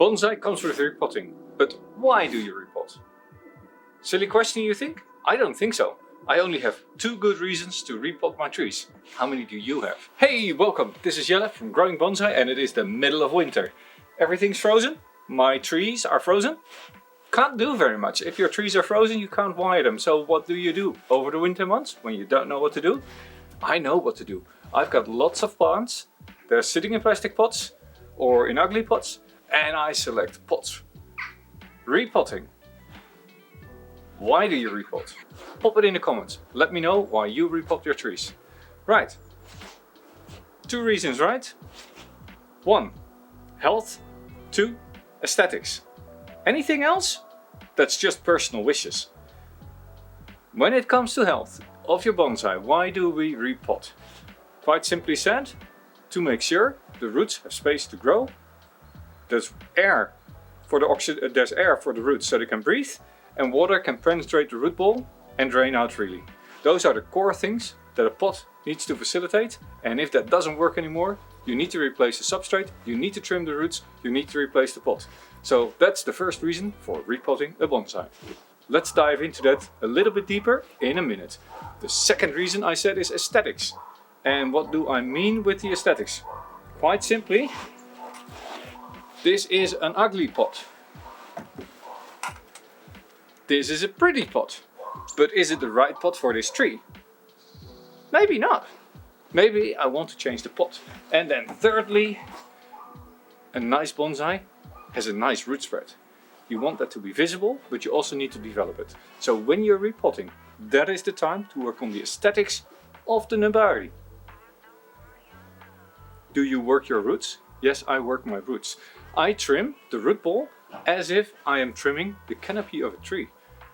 Bonsai comes with repotting, but why do you repot? Silly question, you think? I don't think so. I only have 2 good reasons to repot my trees. How many do you have? Hey, welcome! This is Jelle from Growing Bonsai and it is the middle of winter. Everything's frozen. My trees are frozen. Can't do very much. If your trees are frozen, you can't wire them. So what do you do over the winter months when you don't know what to do? I know what to do. I've got lots of plants. They're sitting in plastic pots or in ugly pots, and I select pots. Repotting. Why do you repot? Pop it in the comments. Let me know why you repot your trees. Right. 2 reasons, right? 1. Health. 2. Aesthetics. Anything else? That's just personal wishes. When it comes to health of your bonsai, why do we repot? Quite simply said, to make sure the roots have space to grow. There's air for the roots so they can breathe, and water can penetrate the root ball and drain out freely. Those are the core things that a pot needs to facilitate, and if that doesn't work anymore, you need to replace the substrate, you need to trim the roots, you need to replace the pot. So that's the first reason for repotting a bonsai. Let's dive into that a little bit deeper in a minute. The second reason I said is aesthetics. And what do I mean with the aesthetics? Quite simply, this is an ugly pot. This is a pretty pot. But is it the right pot for this tree? Maybe not. Maybe I want to change the pot. And then thirdly, a nice bonsai has a nice root spread. You want that to be visible, but you also need to develop it. So when you're repotting, that is the time to work on the aesthetics of the nabari. Do you work your roots? Yes, I work my roots. I trim the root ball as if I am trimming the canopy of a tree.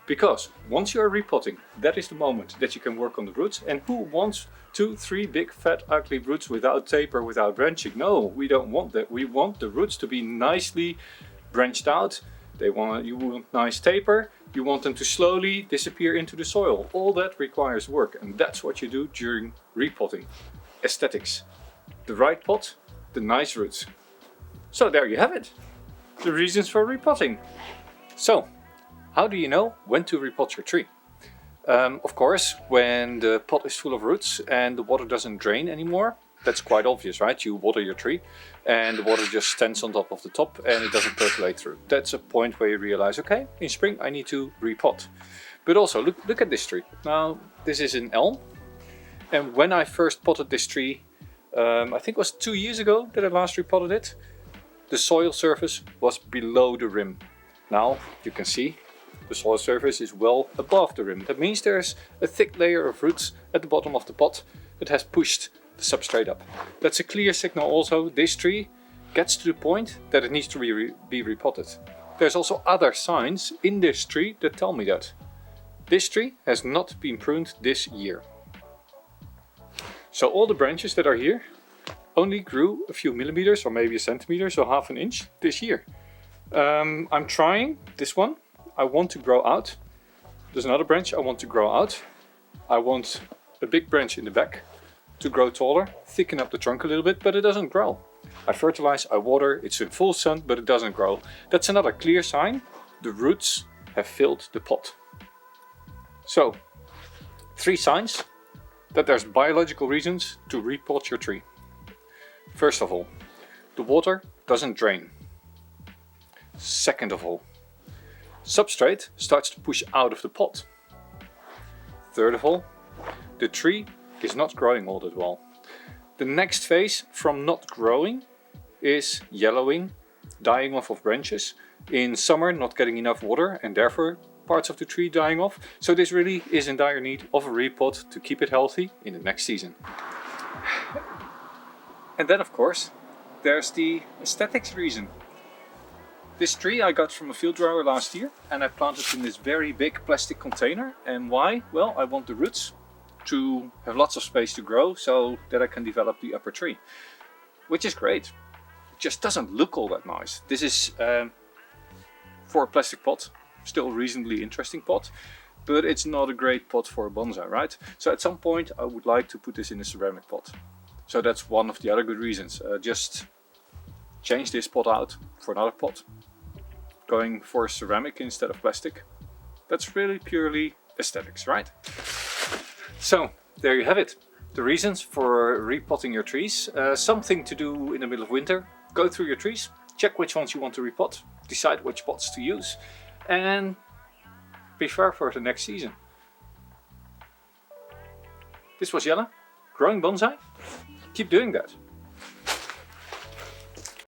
Because once you are repotting, that is the moment that you can work on the roots. And who wants 2, 3 big fat ugly roots without taper, without branching? No, we don't want that. We want the roots to be nicely branched out. You want nice taper. You want them to slowly disappear into the soil. All that requires work, and that's what you do during repotting. Aesthetics. The right pot, the nice roots. So there you have it. The reasons for repotting. So, how do you know when to repot your tree? Of course, when the pot is full of roots and the water doesn't drain anymore, that's quite obvious, right? You water your tree and the water just stands on top of the top and it doesn't percolate through. That's a point where you realize, okay, in spring I need to repot. But also, look at this tree. Now, this is an elm. And when I first potted this tree, I think it was 2 years ago that I last repotted it, the soil surface was below the rim. Now, you can see the soil surface is well above the rim. That means there's a thick layer of roots at the bottom of the pot that has pushed the substrate up. That's a clear signal also. This tree gets to the point that it needs to be repotted. There's also other signs in this tree that tell me that. This tree has not been pruned this year. So all the branches that are here only grew a few millimeters or maybe a centimeter, so ½ inch this year. I'm trying this one. I want to grow out. There's another branch I want to grow out. I want a big branch in the back to grow taller, thicken up the trunk a little bit, but it doesn't grow. I fertilize, I water, it's in full sun, but it doesn't grow. That's another clear sign. The roots have filled the pot. So, 3 signs that there's biological reasons to repot your tree. First of all, the water doesn't drain. Second of all, substrate starts to push out of the pot. Third of all, the tree is not growing all that well. The next phase from not growing is yellowing, dying off of branches. In summer, not getting enough water and therefore parts of the tree dying off. So this really is in dire need of a repot to keep it healthy in the next season. And then of course, there's the aesthetics reason. This tree I got from a field grower last year and I planted in this very big plastic container. And why? Well, I want the roots to have lots of space to grow so that I can develop the upper tree. Which is great. It just doesn't look all that nice. This is for a plastic pot, still a reasonably interesting pot, but it's not a great pot for a bonsai, right? So at some point I would like to put this in a ceramic pot. So that's one of the other good reasons. Just change this pot out for another pot, going for ceramic instead of plastic. That's really purely aesthetics, right? So there you have it. The reasons for repotting your trees. Something to do in the middle of winter. Go through your trees, check which ones you want to repot, decide which pots to use, and prepare for the next season. This was Jelle, growing bonsai. Keep doing that.